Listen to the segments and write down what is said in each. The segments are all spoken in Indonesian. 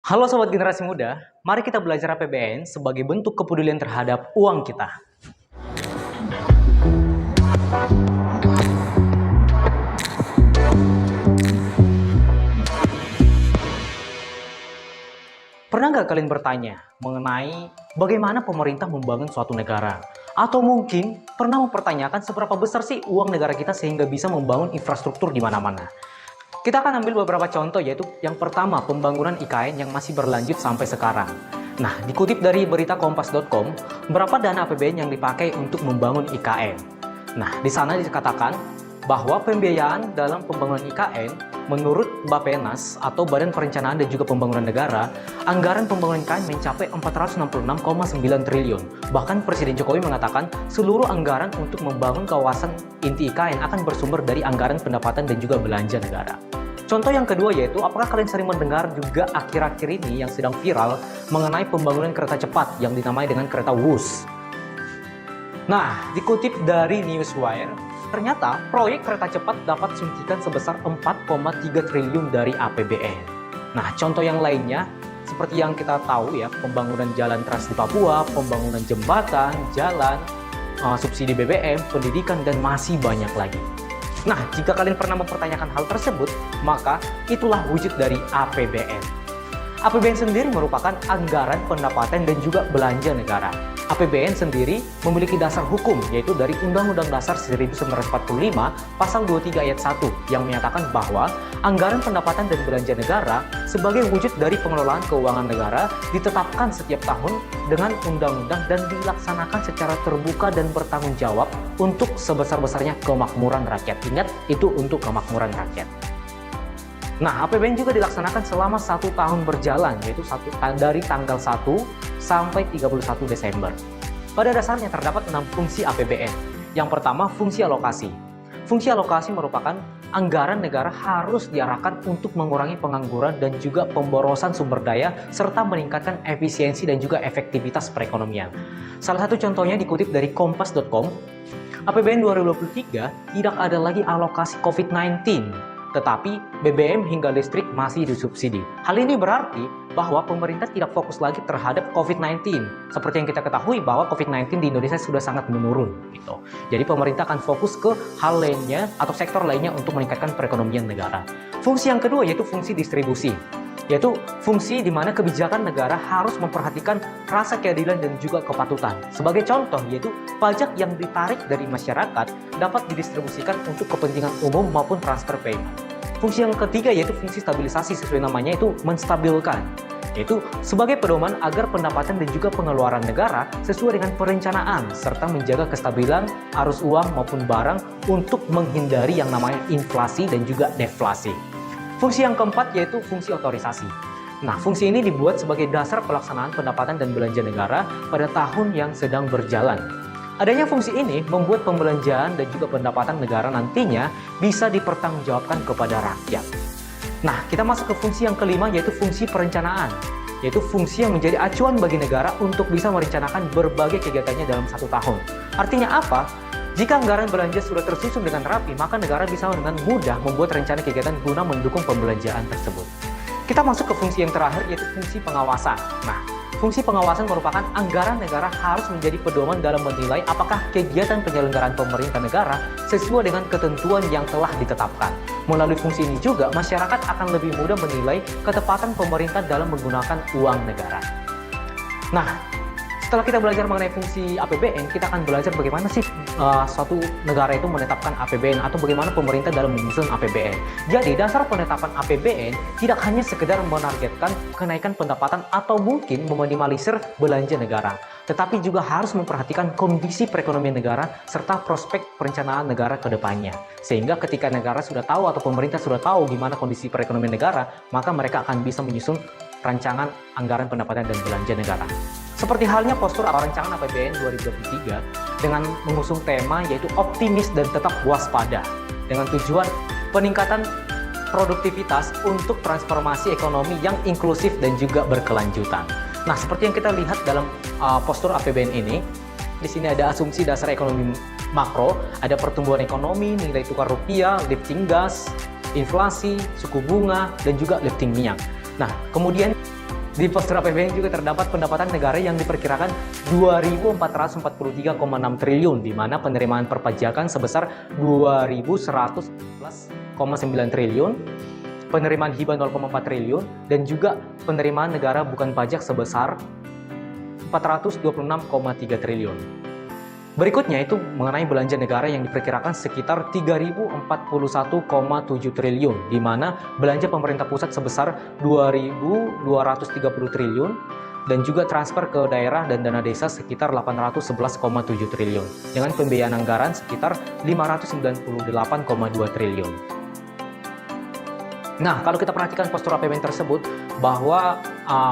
Halo Sobat Generasi Muda, mari kita belajar APBN sebagai bentuk kepedulian terhadap uang kita. Pernah nggak kalian bertanya mengenai bagaimana pemerintah membangun suatu negara? Atau mungkin pernah mempertanyakan seberapa besar sih uang negara kita sehingga bisa membangun infrastruktur di mana-mana? Kita akan ambil beberapa contoh, yaitu yang pertama, pembangunan IKN yang masih berlanjut sampai sekarang. Nah, dikutip dari berita kompas.com, berapa dana APBN yang dipakai untuk membangun IKN? Nah, di sana dikatakan bahwa pembiayaan dalam pembangunan IKN menurut Bappenas atau Badan Perencanaan dan juga Pembangunan Negara, anggaran pembangunan IKN mencapai 466,9 triliun. Bahkan Presiden Jokowi mengatakan seluruh anggaran untuk membangun kawasan inti IKN akan bersumber dari anggaran pendapatan dan juga belanja negara. Contoh yang kedua yaitu, apakah kalian sering mendengar juga akhir-akhir ini yang sedang viral mengenai pembangunan kereta cepat yang dinamai dengan kereta Wus? Nah, dikutip dari Newswire, ternyata proyek kereta cepat dapat suntikan sebesar 4,3 triliun dari APBN. Nah, contoh yang lainnya, seperti yang kita tahu ya, pembangunan jalan trans di Papua, pembangunan jembatan, jalan, subsidi BBM, pendidikan, dan masih banyak lagi. Nah, jika kalian pernah mempertanyakan hal tersebut, maka itulah wujud dari APBN. APBN sendiri merupakan anggaran pendapatan dan juga belanja negara. APBN sendiri memiliki dasar hukum, yaitu dari Undang-Undang Dasar 1945 Pasal 23 Ayat 1 yang menyatakan bahwa anggaran pendapatan dan belanja negara sebagai wujud dari pengelolaan keuangan negara ditetapkan setiap tahun dengan undang-undang dan dilaksanakan secara terbuka dan bertanggung jawab untuk sebesar-besarnya kemakmuran rakyat. Ingat, itu untuk kemakmuran rakyat. Nah, APBN juga dilaksanakan selama 1 tahun berjalan, yaitu dari tanggal 1 sampai 31 Desember. Pada dasarnya terdapat 6 fungsi APBN. Yang pertama, fungsi alokasi. Fungsi alokasi merupakan anggaran negara harus diarahkan untuk mengurangi pengangguran dan juga pemborosan sumber daya serta meningkatkan efisiensi dan juga efektivitas perekonomian. Salah satu contohnya dikutip dari kompas.com, APBN 2023 tidak ada lagi alokasi COVID-19. Tetapi BBM hingga listrik masih disubsidi. Hal ini berarti bahwa pemerintah tidak fokus lagi terhadap COVID-19. Seperti yang kita ketahui bahwa COVID-19 di Indonesia sudah sangat menurun. Gitu. Jadi pemerintah akan fokus ke hal lainnya atau sektor lainnya untuk meningkatkan perekonomian negara. Fungsi yang kedua yaitu fungsi distribusi. Yaitu fungsi di mana kebijakan negara harus memperhatikan rasa keadilan dan juga kepatutan. Sebagai contoh yaitu pajak yang ditarik dari masyarakat dapat didistribusikan untuk kepentingan umum maupun transfer payment. Fungsi yang ketiga yaitu fungsi stabilisasi, sesuai namanya itu menstabilkan. Yaitu sebagai pedoman agar pendapatan dan juga pengeluaran negara sesuai dengan perencanaan serta menjaga kestabilan arus uang maupun barang untuk menghindari yang namanya inflasi dan juga deflasi. Fungsi yang keempat yaitu fungsi otorisasi. Nah, fungsi ini dibuat sebagai dasar pelaksanaan pendapatan dan belanja negara pada tahun yang sedang berjalan. Adanya fungsi ini membuat pembelanjaan dan juga pendapatan negara nantinya bisa dipertanggungjawabkan kepada rakyat. Nah, kita masuk ke fungsi yang kelima yaitu fungsi perencanaan. Yaitu fungsi yang menjadi acuan bagi negara untuk bisa merencanakan berbagai kegiatannya dalam 1 tahun. Artinya apa? Jika anggaran belanja sudah tersusun dengan rapi, maka negara bisa dengan mudah membuat rencana kegiatan guna mendukung pembelanjaan tersebut. Kita masuk ke fungsi yang terakhir, yaitu fungsi pengawasan. Nah, fungsi pengawasan merupakan anggaran negara harus menjadi pedoman dalam menilai apakah kegiatan penyelenggaraan pemerintah negara sesuai dengan ketentuan yang telah ditetapkan. Melalui fungsi ini juga, masyarakat akan lebih mudah menilai ketepatan pemerintah dalam menggunakan uang negara. Nah, setelah kita belajar mengenai fungsi APBN, kita akan belajar bagaimana sih suatu negara itu menetapkan APBN atau bagaimana pemerintah dalam menyusun APBN. Jadi, dasar penetapan APBN tidak hanya sekedar menargetkan kenaikan pendapatan atau mungkin meminimalisir belanja negara, tetapi juga harus memperhatikan kondisi perekonomian negara serta prospek perencanaan negara ke depannya. Sehingga ketika negara sudah tahu atau pemerintah sudah tahu gimana kondisi perekonomian negara, maka mereka akan bisa menyusun rancangan anggaran pendapatan dan belanja negara. Seperti halnya postur rancangan APBN 2023 dengan mengusung tema yaitu optimis dan tetap waspada dengan tujuan peningkatan produktivitas untuk transformasi ekonomi yang inklusif dan juga berkelanjutan. Nah, seperti yang kita lihat dalam postur APBN ini, di sini ada asumsi dasar ekonomi makro, ada pertumbuhan ekonomi, nilai tukar rupiah, lifting gas, inflasi, suku bunga, dan juga lifting minyak. Nah, kemudian Di postur APBN juga terdapat pendapatan negara yang diperkirakan 2.443,6 triliun, di mana penerimaan perpajakan sebesar 2.111,9 triliun, penerimaan hibah 0,4 triliun, dan juga penerimaan negara bukan pajak sebesar 426,3 triliun. Berikutnya itu mengenai belanja negara yang diperkirakan sekitar 3.041,7 triliun, di mana belanja pemerintah pusat sebesar 2.230 triliun, dan juga transfer ke daerah dan dana desa sekitar 811,7 triliun, dengan pembiayaan anggaran sekitar 598,2 triliun. Nah, kalau kita perhatikan postur APBN tersebut, bahwa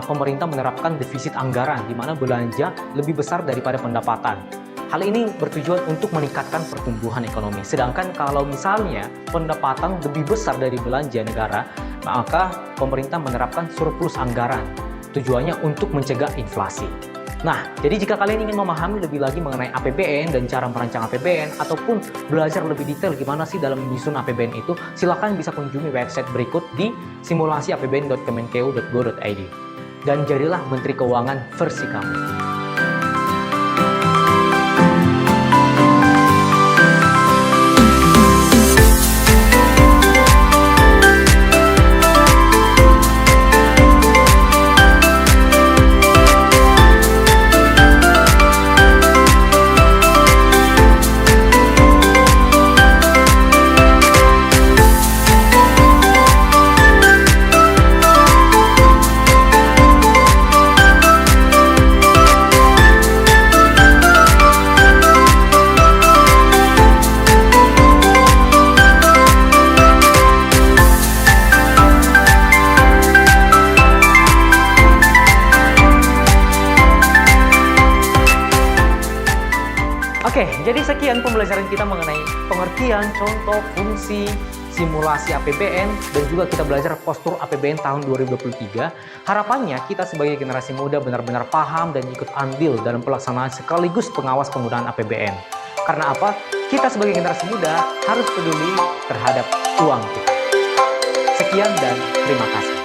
pemerintah menerapkan defisit anggaran, di mana belanja lebih besar daripada pendapatan. Hal ini bertujuan untuk meningkatkan pertumbuhan ekonomi. Sedangkan kalau misalnya pendapatan lebih besar dari belanja negara, maka pemerintah menerapkan surplus anggaran. Tujuannya untuk mencegah inflasi. Nah, jadi jika kalian ingin memahami lebih lagi mengenai APBN dan cara merancang APBN, ataupun belajar lebih detail gimana sih dalam menyusun APBN itu, silakan bisa kunjungi website berikut di simulasiapbn.kemenkeu.go.id. Dan jadilah Menteri Keuangan versi kamu. Oke, jadi sekian pembelajaran kita mengenai pengertian, contoh, fungsi, simulasi APBN, dan juga kita belajar postur APBN tahun 2023. Harapannya kita sebagai generasi muda benar-benar paham dan ikut andil dalam pelaksanaan sekaligus pengawas penggunaan APBN. Karena apa? Kita sebagai generasi muda harus peduli terhadap uang kita. Sekian dan terima kasih.